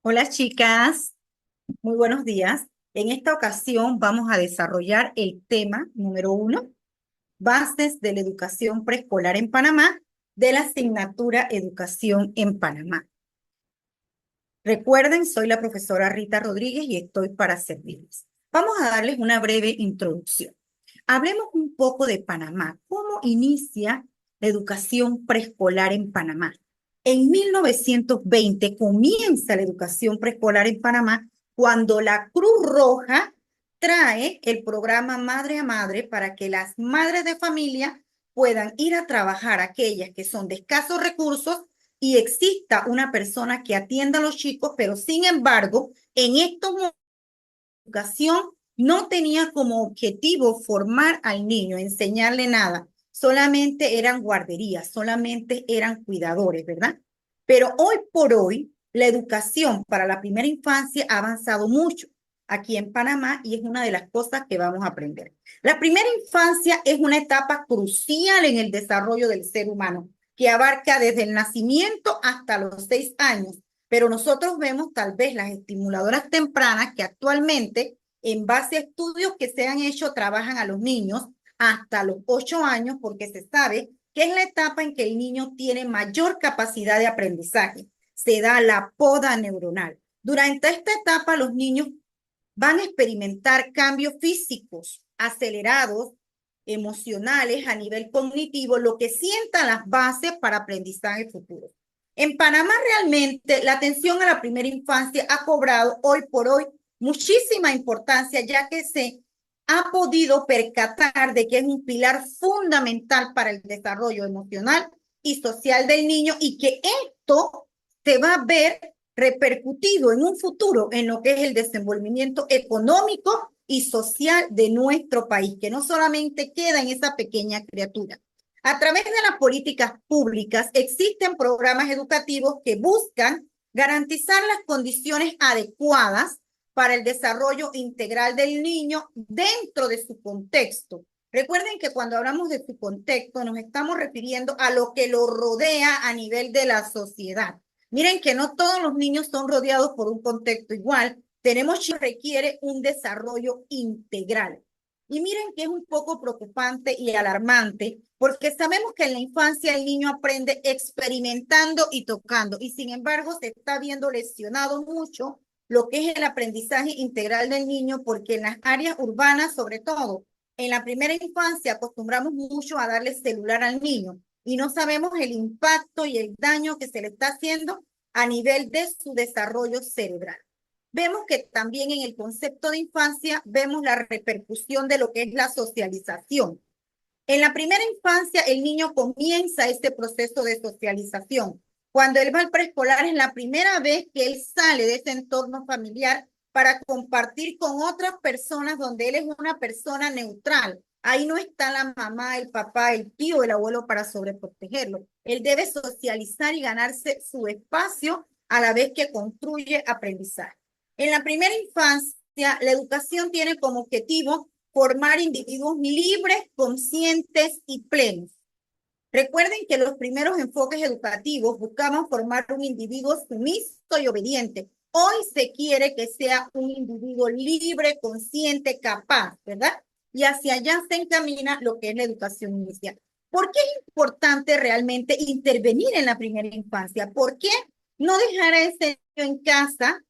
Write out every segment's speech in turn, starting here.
Hola chicas, muy buenos días. En esta ocasión vamos a desarrollar el tema número 1, bases de la educación preescolar en Panamá, de la asignatura Educación en Panamá. Recuerden, soy la profesora Rita Rodríguez y estoy para servirles. Vamos a darles una breve introducción. Hablemos un poco de Panamá. ¿Cómo inicia la educación preescolar en Panamá? En 1920 comienza la educación preescolar en Panamá cuando la Cruz Roja trae el programa Madre a Madre para que las madres de familia puedan ir a trabajar, aquellas que son de escasos recursos, y exista una persona que atienda a los chicos, pero sin embargo, en estos momentos la educación no tenía como objetivo formar al niño, enseñarle nada, solamente eran guarderías, solamente eran cuidadores, ¿verdad? Pero hoy por hoy, la educación para la primera infancia ha avanzado mucho aquí en Panamá y es una de las cosas que vamos a aprender. La primera infancia es una etapa crucial en el desarrollo del ser humano que abarca desde el nacimiento hasta los 6 años, pero nosotros vemos tal vez las estimuladoras tempranas que actualmente, en base a estudios que se han hecho, trabajan a los niños hasta los 8 años porque se sabe que es la etapa en que el niño tiene mayor capacidad de aprendizaje. Se da la poda neuronal. Durante esta etapa los niños van a experimentar cambios físicos acelerados, emocionales a nivel cognitivo, lo que sienta las bases para aprendizaje futuro. En Panamá realmente la atención a la primera infancia ha cobrado hoy por hoy muchísima importancia, ya que se ha podido percatar de que es un pilar fundamental para el desarrollo emocional y social del niño y que esto se va a ver repercutido en un futuro en lo que es el desenvolvimiento económico y social de nuestro país, que no solamente queda en esa pequeña criatura. A través de las políticas públicas existen programas educativos que buscan garantizar las condiciones adecuadas para el desarrollo integral del niño dentro de su contexto. Recuerden que cuando hablamos de su contexto nos estamos refiriendo a lo que lo rodea a nivel de la sociedad. Miren que no todos los niños son rodeados por un contexto igual. Tenemos chicos que requiere un desarrollo integral. Y miren que es un poco preocupante y alarmante porque sabemos que en la infancia el niño aprende experimentando y tocando y sin embargo se está viendo lesionado mucho lo que es el aprendizaje integral del niño porque en las áreas urbanas, sobre todo, en la primera infancia acostumbramos mucho a darle celular al niño y no sabemos el impacto y el daño que se le está haciendo a nivel de su desarrollo cerebral. Vemos que también en el concepto de infancia vemos la repercusión de lo que es la socialización. En la primera infancia, el niño comienza este proceso de socialización. Cuando él va al preescolar es la primera vez que él sale de ese entorno familiar para compartir con otras personas donde él es una persona neutral. Ahí no está la mamá, el papá, el tío, el abuelo para sobreprotegerlo. Él debe socializar y ganarse su espacio a la vez que construye aprendizaje. En la primera infancia, la educación tiene como objetivo formar individuos libres, conscientes y plenos. Recuerden que los primeros enfoques educativos buscaban formar un individuo sumiso y obediente. Hoy se quiere que sea un individuo libre, consciente, capaz, ¿verdad? Y hacia allá se encamina lo que es la educación inicial. ¿Por qué es importante realmente intervenir en la primera infancia? ¿Por qué no dejar a ese niño en casa?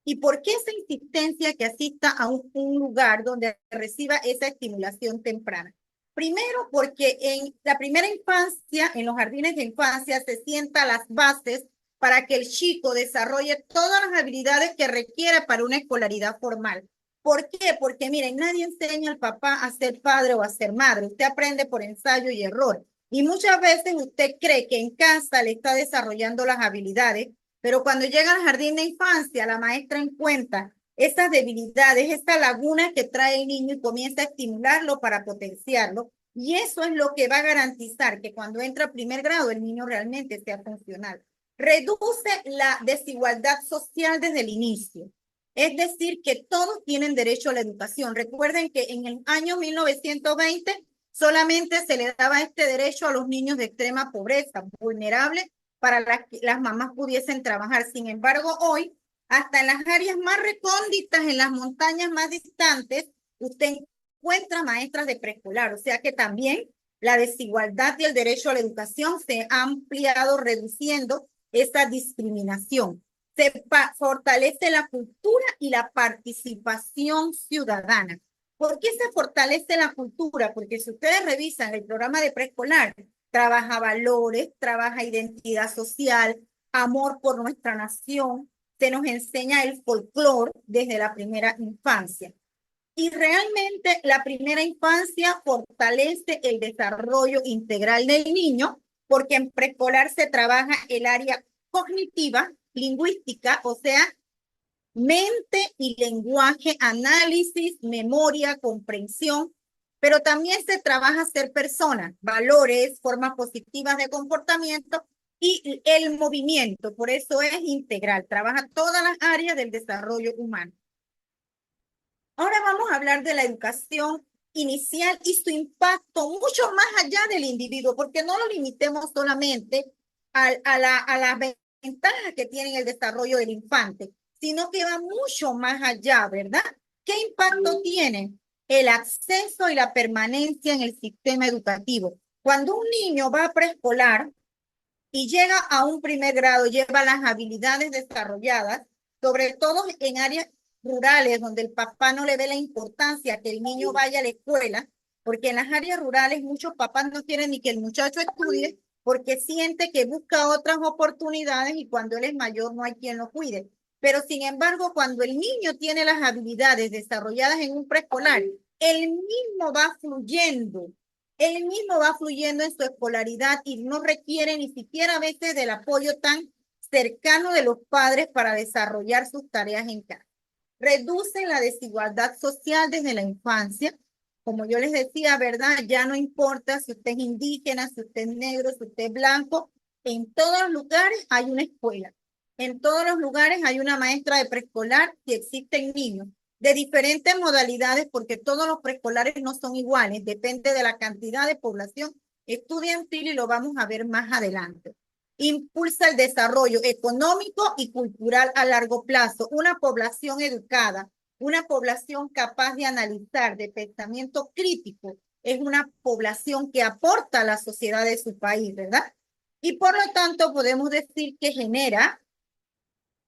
¿Y por qué esa insistencia que asista a un lugar donde reciba esa estimulación temprana? Primero, porque en la primera infancia, en los jardines de infancia, se sientan las bases para que el chico desarrolle todas las habilidades que requiere para una escolaridad formal. ¿Por qué? Porque miren, nadie enseña al papá a ser padre o a ser madre. Usted aprende por ensayo y error. Y muchas veces usted cree que en casa le está desarrollando las habilidades, pero cuando llega al jardín de infancia, la maestra encuentra esas debilidades, esta laguna que trae el niño y comienza a estimularlo para potenciarlo. Y eso es lo que va a garantizar que cuando entra a primer grado el niño realmente sea funcional. Reduce la desigualdad social desde el inicio. Es decir, que todos tienen derecho a la educación. Recuerden que en el año 1920 solamente se le daba este derecho a los niños de extrema pobreza, vulnerables para que las mamás pudiesen trabajar. Sin embargo, hoy, hasta en las áreas más recónditas, en las montañas más distantes, usted encuentra maestras de preescolar. O sea que también la desigualdad y el derecho a la educación se ha ampliado, reduciendo esa discriminación. Se fortalece la cultura y la participación ciudadana. ¿Por qué se fortalece la cultura? Porque si ustedes revisan el programa de preescolar, trabaja valores, trabaja identidad social, amor por nuestra nación, se nos enseña el folclore desde la primera infancia. Y realmente la primera infancia fortalece el desarrollo integral del niño, porque en preescolar se trabaja el área cognitiva, lingüística, o sea, mente y lenguaje, análisis, memoria, comprensión, pero también se trabaja ser persona, valores, formas positivas de comportamiento y el movimiento. Por eso es integral, trabaja todas las áreas del desarrollo humano. Ahora vamos a hablar de la educación inicial y su impacto mucho más allá del individuo, porque no lo limitemos solamente a las ventajas que tiene el desarrollo del infante, sino que va mucho más allá, ¿verdad? ¿Qué impacto tiene el acceso y la permanencia en el sistema educativo? Cuando un niño va a preescolar y llega a un primer grado, lleva las habilidades desarrolladas, sobre todo en áreas rurales donde el papá no le ve la importancia que el niño vaya a la escuela, porque en las áreas rurales muchos papás no quieren ni que el muchacho estudie porque siente que busca otras oportunidades y cuando él es mayor no hay quien lo cuide. Pero sin embargo, cuando el niño tiene las habilidades desarrolladas en un preescolar, él mismo va fluyendo, él mismo va fluyendo en su escolaridad y no requiere ni siquiera a veces del apoyo tan cercano de los padres para desarrollar sus tareas en casa. Reduce la desigualdad social desde la infancia. Como yo les decía, ¿verdad? Ya no importa si usted es indígena, si usted es negro, si usted es blanco, en todos los lugares hay una escuela. En todos los lugares hay una maestra de preescolar y existen niños de diferentes modalidades porque todos los preescolares no son iguales, depende de la cantidad de población estudiantil y lo vamos a ver más adelante. Impulsa el desarrollo económico y cultural a largo plazo, una población educada, una población capaz de analizar, de pensamiento crítico, es una población que aporta a la sociedad de su país, ¿verdad? Y por lo tanto podemos decir que genera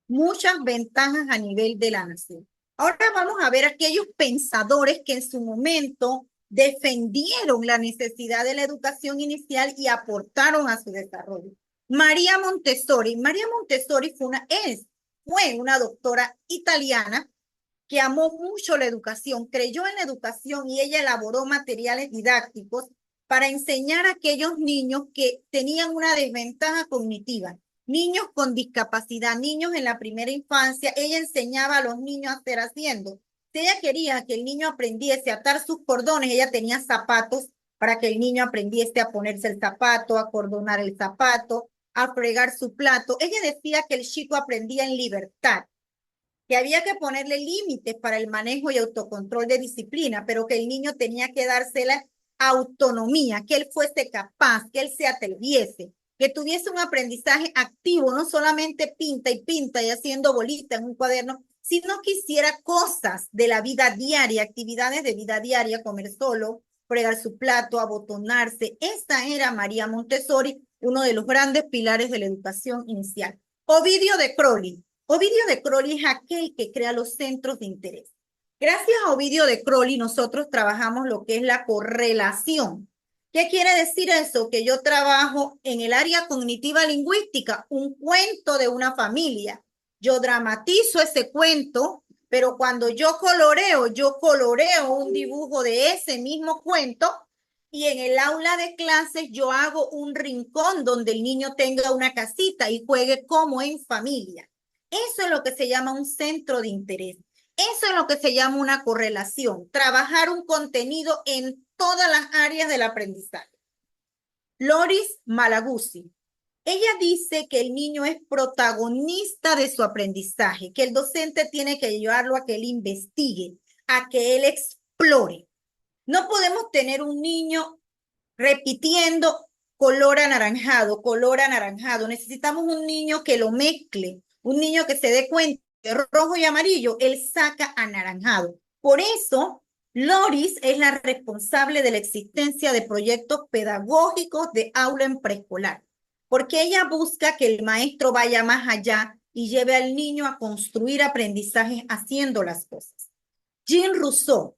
muchas ventajas a nivel de la nación. Ahora vamos a ver aquellos pensadores que en su momento defendieron la necesidad de la educación inicial y aportaron a su desarrollo. María Montessori. María Montessori fue una doctora italiana que amó mucho la educación, creyó en la educación y ella elaboró materiales didácticos para enseñar a aquellos niños que tenían una desventaja cognitiva, niños con discapacidad, niños en la primera infancia. Ella enseñaba a los niños a hacer haciendo. Si ella quería que el niño aprendiese a atar sus cordones, ella tenía zapatos para que el niño aprendiese a ponerse el zapato, a cordonar el zapato, a fregar su plato. Ella decía que el chico aprendía en libertad, que había que ponerle límites para el manejo y autocontrol de disciplina, pero que el niño tenía que darse la autonomía, que él fuese capaz, que él se atreviese, que tuviese un aprendizaje activo, no solamente pinta y haciendo bolita en un cuaderno, sino que hiciera cosas de la vida diaria, actividades de vida diaria, comer solo, fregar su plato, abotonarse. Esa era María Montessori, uno de los grandes pilares de la educación inicial. Ovidio de Crowley. Ovidio de Crowley es aquel que crea los centros de interés. Gracias a Ovidio de Crowley nosotros trabajamos lo que es la correlación. ¿Qué quiere decir eso? Que yo trabajo en el área cognitiva lingüística, un cuento de una familia. Yo dramatizo ese cuento, pero cuando yo coloreo un dibujo de ese mismo cuento y en el aula de clases yo hago un rincón donde el niño tenga una casita y juegue como en familia. Eso es lo que se llama un centro de interés. Eso es lo que se llama una correlación, trabajar un contenido en todas las áreas del aprendizaje. Loris Malaguzzi. Ella dice que el niño es protagonista de su aprendizaje, que el docente tiene que llevarlo a que él investigue, a que él explore. No podemos tener un niño repitiendo color anaranjado, color anaranjado. Necesitamos un niño que lo mezcle, un niño que se dé cuenta de rojo y amarillo, él saca anaranjado. Por eso, Loris es la responsable de la existencia de proyectos pedagógicos de aula en preescolar, porque ella busca que el maestro vaya más allá y lleve al niño a construir aprendizajes haciendo las cosas. Jean Rousseau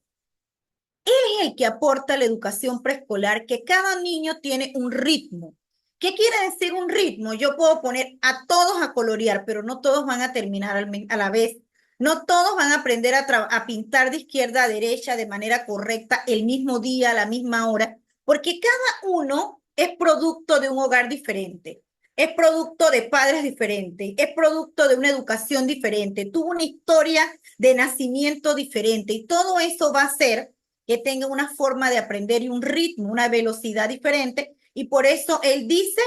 es el que aporta la educación preescolar, que cada niño tiene un ritmo. ¿Qué quiere decir un ritmo? Yo puedo poner a todos a colorear, pero no todos van a terminar a la vez. No todos van a aprender a pintar de izquierda a derecha de manera correcta el mismo día, a la misma hora, porque cada uno es producto de un hogar diferente, es producto de padres diferentes, es producto de una educación diferente, tuvo una historia de nacimiento diferente y todo eso va a ser que tenga una forma de aprender y un ritmo, una velocidad diferente. Y por eso él dice,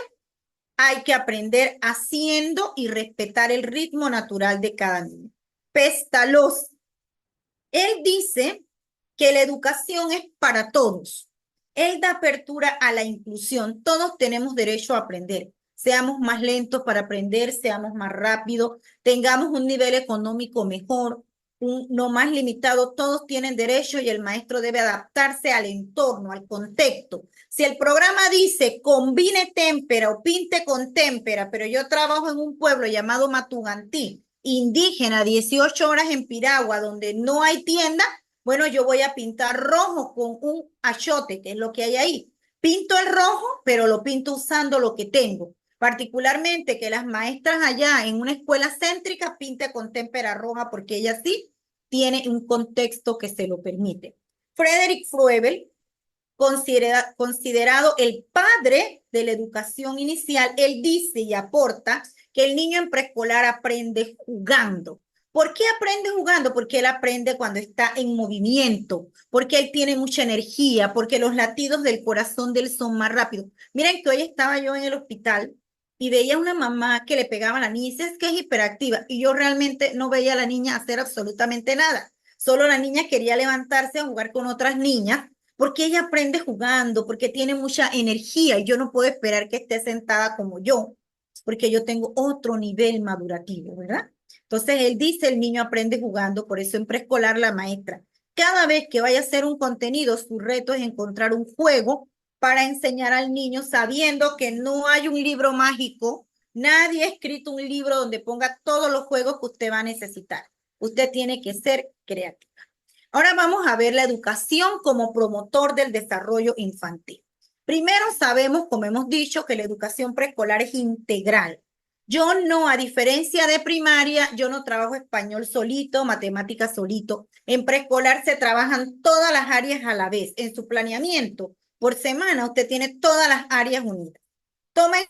hay que aprender haciendo y respetar el ritmo natural de cada niño. Pestalozzi, él dice que la educación es para todos. Él da apertura a la inclusión. Todos tenemos derecho a aprender. Seamos más lentos para aprender, seamos más rápidos, tengamos un nivel económico mejor, no más limitado. Todos tienen derecho y el maestro debe adaptarse al entorno, al contexto. Si el programa dice combine témpera o pinte con témpera, pero yo trabajo en un pueblo llamado Matugantí, indígena, 18 horas en Piragua, donde no hay tienda, bueno, yo voy a pintar rojo con un achote, que es lo que hay ahí. Pinto el rojo, pero lo pinto usando lo que tengo. Particularmente que las maestras allá en una escuela céntrica pinte con témpera roja, porque ella sí tiene un contexto que se lo permite. Frederick Froebel, considerado el padre de la educación inicial, él dice y aporta que el niño en preescolar aprende jugando. ¿Por qué aprende jugando? Porque él aprende cuando está en movimiento, porque él tiene mucha energía, porque los latidos del corazón de él son más rápidos. Miren que hoy estaba yo en el hospital y veía a una mamá que le pegaba a la niña y dice, es que es hiperactiva. Y yo realmente no veía a la niña hacer absolutamente nada. Solo la niña quería levantarse a jugar con otras niñas porque ella aprende jugando, porque tiene mucha energía y yo no puedo esperar que esté sentada como yo, porque yo tengo otro nivel madurativo, ¿verdad? Entonces él dice, el niño aprende jugando, por eso en preescolar la maestra, cada vez que vaya a hacer un contenido, su reto es encontrar un juego para enseñar al niño sabiendo que no hay un libro mágico, nadie ha escrito un libro donde ponga todos los juegos que usted va a necesitar. Usted tiene que ser creativo. Ahora vamos a ver la educación como promotor del desarrollo infantil. Primero sabemos, como hemos dicho, que la educación preescolar es integral. Yo no, a diferencia de primaria, yo no trabajo español solito, matemáticas solito. En preescolar se trabajan todas las áreas a la vez. En su planeamiento por semana usted tiene todas las áreas unidas. Toma el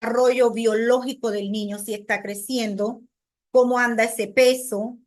desarrollo biológico del niño, si está creciendo, cómo anda ese peso.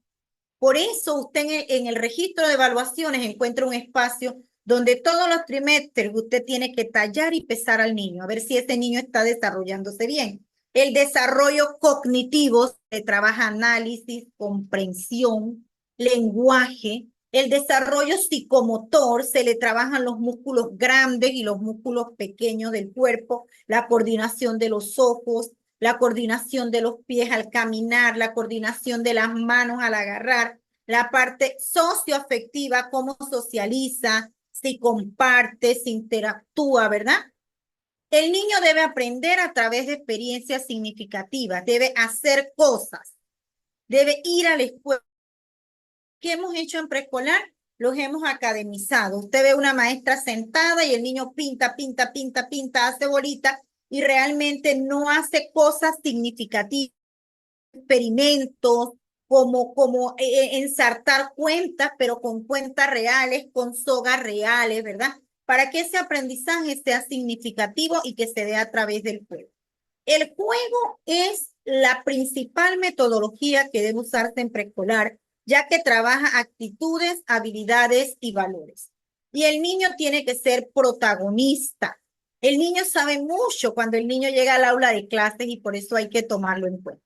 Por eso usted en el registro de evaluaciones encuentra un espacio donde todos los trimestres usted tiene que tallar y pesar al niño, a ver si ese niño está desarrollándose bien. El desarrollo cognitivo se trabaja análisis, comprensión, lenguaje. El desarrollo psicomotor se le trabajan los músculos grandes y los músculos pequeños del cuerpo, la coordinación de los ojos, la coordinación de los pies al caminar, la coordinación de las manos al agarrar, la parte socioafectiva, cómo socializa, si comparte, si interactúa, ¿verdad? El niño debe aprender a través de experiencias significativas, debe hacer cosas, debe ir a la escuela. ¿Qué hemos hecho en preescolar? Los hemos academizado. Usted ve una maestra sentada y el niño pinta, pinta, pinta, pinta, hace bolita y realmente no hace cosas significativas, experimentos, como ensartar cuentas, pero con cuentas reales, con sogas reales, ¿verdad? Para que ese aprendizaje sea significativo y que se dé a través del juego. El juego es la principal metodología que debe usarse en preescolar, ya que trabaja actitudes, habilidades y valores. Y el niño tiene que ser protagonista. El niño sabe mucho cuando el niño llega al aula de clases y por eso hay que tomarlo en cuenta.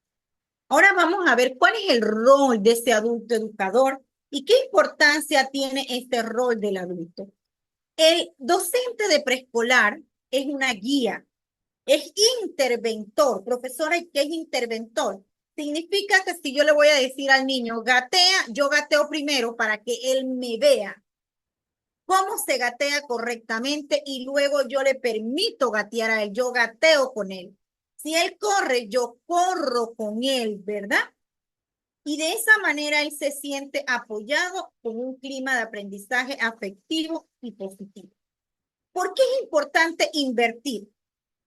Ahora vamos a ver cuál es el rol de ese adulto educador y qué importancia tiene este rol del adulto. El docente de preescolar es una guía, es interventor. Profesora, ¿y qué es interventor? Significa que si yo le voy a decir al niño, gatea, yo gateo primero para que él me vea cómo se gatea correctamente y luego yo le permito gatear a él, yo gateo con él. Si él corre, yo corro con él, ¿verdad? Y de esa manera él se siente apoyado con un clima de aprendizaje afectivo y positivo. ¿Por qué es importante invertir?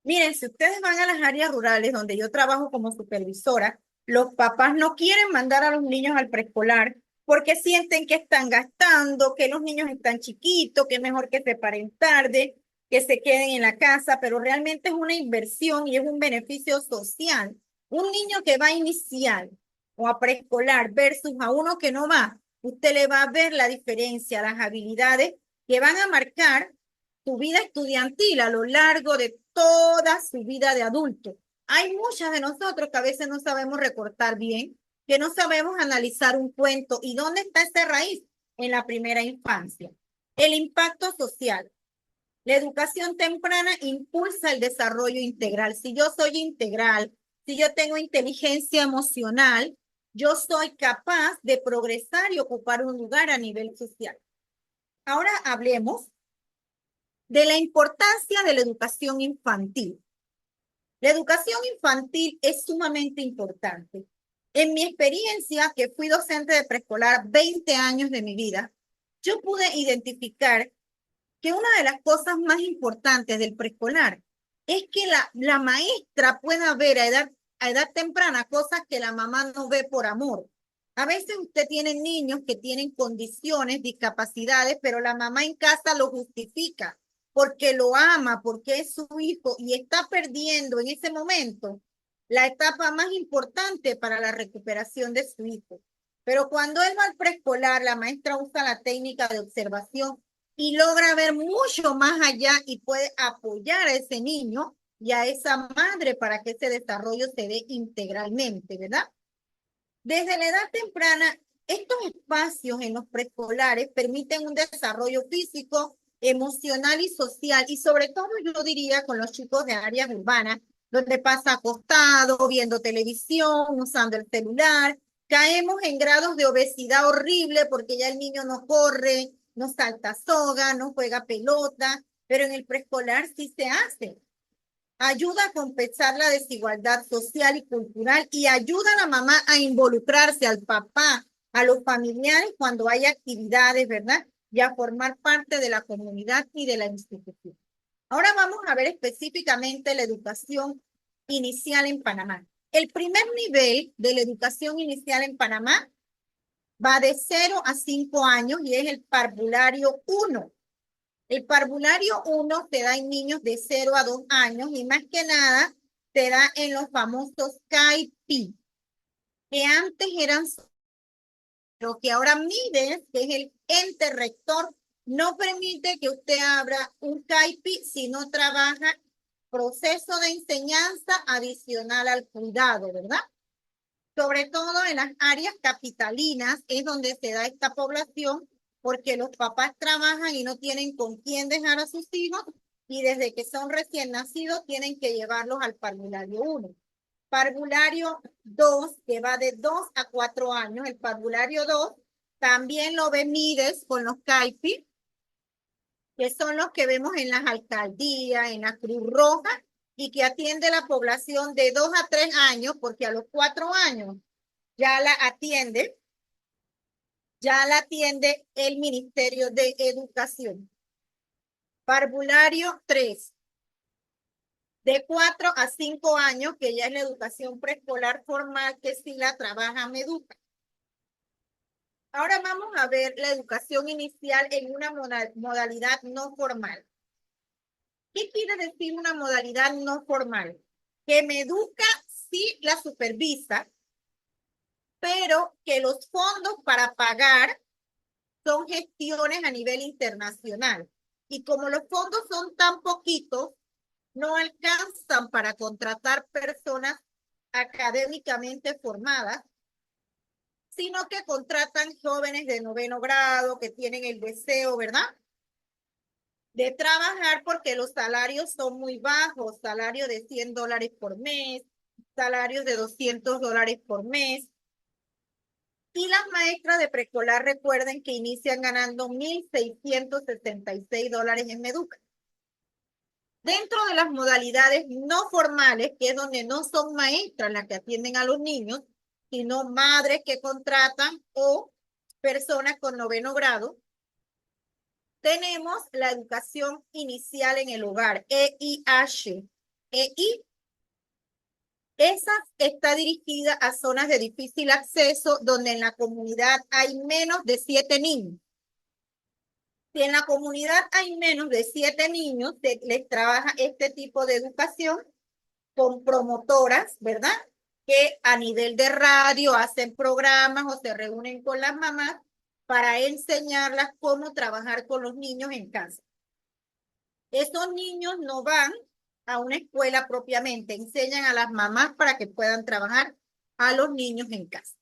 Miren, si ustedes van a las áreas rurales donde yo trabajo como supervisora, los papás no quieren mandar a los niños al preescolar porque sienten que están gastando, que los niños están chiquitos, que es mejor que se paren tarde, que se queden en la casa, pero realmente es una inversión y es un beneficio social. Un niño que va a inicial o a preescolar versus a uno que no va, usted le va a ver la diferencia, las habilidades que van a marcar su vida estudiantil a lo largo de toda su vida de adulto. Hay muchas de nosotros que a veces no sabemos recortar bien, que no sabemos analizar un cuento. ¿Y dónde está esa raíz? En la primera infancia. El impacto social. La educación temprana impulsa el desarrollo integral. Si yo soy integral, si yo tengo inteligencia emocional, yo soy capaz de progresar y ocupar un lugar a nivel social. Ahora hablemos de la importancia de la educación infantil. La educación infantil es sumamente importante. En mi experiencia, que fui docente de preescolar 20 años de mi vida, yo pude identificar que una de las cosas más importantes del preescolar es que la maestra pueda ver a edad temprana cosas que la mamá no ve por amor. A veces usted tiene niños que tienen condiciones, discapacidades, pero la mamá en casa lo justifica porque lo ama, porque es su hijo y está perdiendo en ese momento la etapa más importante para la recuperación de su hijo. Pero cuando él va al preescolar, la maestra usa la técnica de observación y logra ver mucho más allá y puede apoyar a ese niño y a esa madre para que ese desarrollo se dé integralmente, ¿verdad? Desde la edad temprana, estos espacios en los preescolares permiten un desarrollo físico, emocional y social, y sobre todo yo diría con los chicos de áreas urbanas, donde pasa acostado, viendo televisión, usando el celular, caemos en grados de obesidad horrible porque ya el niño no corre, no salta soga, no juega pelota, pero en el preescolar sí se hace. Ayuda a compensar la desigualdad social y cultural y ayuda a la mamá a involucrarse, al papá, a los familiares cuando hay actividades, ¿verdad? Y a formar parte de la comunidad y de la institución. Ahora vamos a ver específicamente la educación inicial en Panamá. El primer nivel de la educación inicial en Panamá va de 0 a 5 años y es el parvulario 1. El parvulario 1 te da en niños de 0 a 2 años y más que nada te da en los famosos CAIPI, que antes eran, pero que ahora MIDES, que es el ente rector, no permite que usted abra un CAIPI si no trabaja proceso de enseñanza adicional al cuidado, ¿verdad? Sobre todo en las áreas capitalinas es donde se da esta población porque los papás trabajan y no tienen con quién dejar a sus hijos y desde que son recién nacidos tienen que llevarlos al parvulario 1. Parvulario 2, que va de 2 a 4 años, el parvulario 2 también lo ve Mides con los CAIPI, que son los que vemos en las alcaldías, en la Cruz Roja, y que atiende la población de 2 a 3 años, porque a los 4 años ya la atiende el Ministerio de Educación. Parvulario 3, de 4 a 5 años, que ya es la educación preescolar formal, que sí la trabaja Meduca. Ahora vamos a ver la educación inicial en una modalidad no formal. ¿Qué quiere decir una modalidad no formal? Que Meduca sí la supervisa, pero que los fondos para pagar son gestiones a nivel internacional. Y como los fondos son tan poquitos, no alcanzan para contratar personas académicamente formadas, sino que contratan jóvenes de 9º grado que tienen el deseo, ¿verdad? de trabajar porque los salarios son muy bajos, salario de $100 por mes, salarios de $200 por mes. Y las maestras de preescolar recuerden que inician ganando $1,666 en Meduca. Dentro de las modalidades no formales, que es donde no son maestras las que atienden a los niños, sino madres que contratan o personas con 9º grado, tenemos la educación inicial en el hogar, EIH. EI, esa está dirigida a zonas de difícil acceso donde en la comunidad hay menos de 7 niños. Si en la comunidad hay menos de 7 niños, les trabaja este tipo de educación con promotoras, ¿verdad? Que a nivel de radio hacen programas o se reúnen con las mamás para enseñarlas cómo trabajar con los niños en casa. Esos niños no van a una escuela propiamente, enseñan a las mamás para que puedan trabajar a los niños en casa.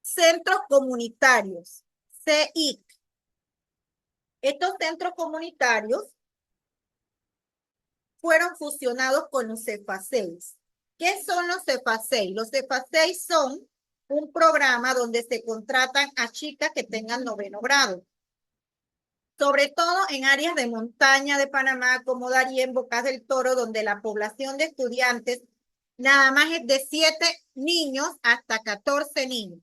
Centros comunitarios, CIC. Estos centros comunitarios fueron fusionados con los CEFA-6. ¿Qué son los CEFA-6? Los CEFA-6 son un programa donde se contratan a chicas que tengan 9º grado. Sobre todo en áreas de montaña de Panamá, como Darién, Bocas del Toro, donde la población de estudiantes nada más es de 7 niños hasta 14 niños.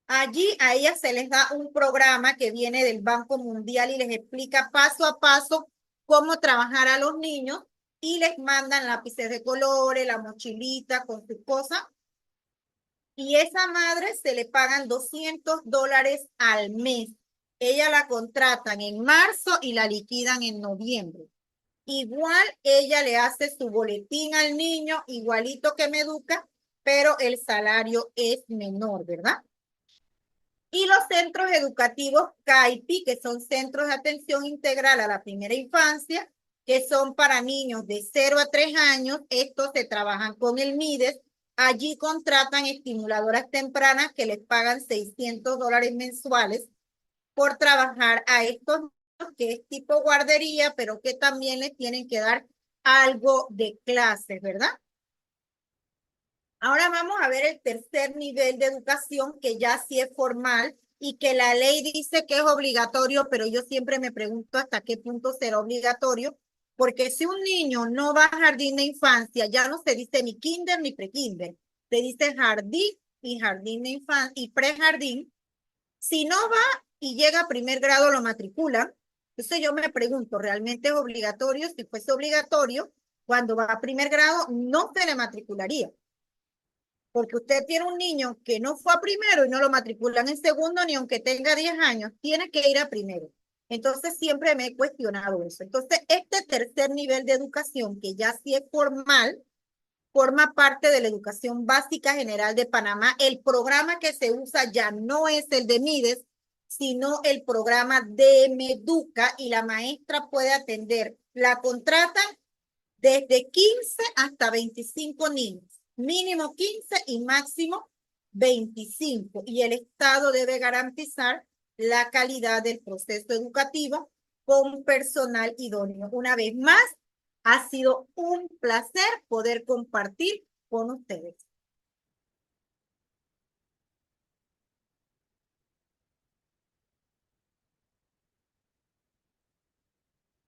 Allí a ellas se les da un programa que viene del Banco Mundial y les explica paso a paso cómo trabajar a los niños y les mandan lápices de colores, la mochilita con sus cosas. Y esa madre se le pagan $200 al mes. Ella la contratan en marzo y la liquidan en noviembre. Igual ella le hace su boletín al niño, igualito que Meduca, pero el salario es menor, ¿verdad? Y los centros educativos CAIPI, que son centros de atención integral a la primera infancia, que son para niños de 0 a 3 años, estos se trabajan con el MIDES. Allí contratan estimuladoras tempranas que les pagan $600 mensuales por trabajar a estos niños, que es tipo guardería, pero que también les tienen que dar algo de clases, ¿verdad? Ahora vamos a ver el tercer nivel de educación, que ya sí es formal y que la ley dice que es obligatorio, pero yo siempre me pregunto hasta qué punto será obligatorio, porque si un niño no va a jardín de infancia, ya no se dice ni kinder ni prekinder, se dice jardín y jardín de infancia y prejardín. Si no va y llega a 1º grado, lo matriculan. Entonces yo me pregunto, ¿realmente es obligatorio? Si fuese obligatorio, cuando va a 1º grado, no se le matricularía. Porque usted tiene un niño que no fue a primero y no lo matriculan en segundo, ni aunque tenga 10 años, tiene que ir a primero. Entonces siempre me he cuestionado eso. Entonces este tercer nivel de educación, que ya sí es formal, forma parte de la educación básica general de Panamá. El programa que se usa ya no es el de MIDES, sino el programa de Meduca, y la maestra puede atender, la contratan desde 15 hasta 25 niños, mínimo 15 y máximo 25. Y el Estado debe garantizar la calidad del proceso educativo con personal idóneo. Una vez más, ha sido un placer poder compartir con ustedes.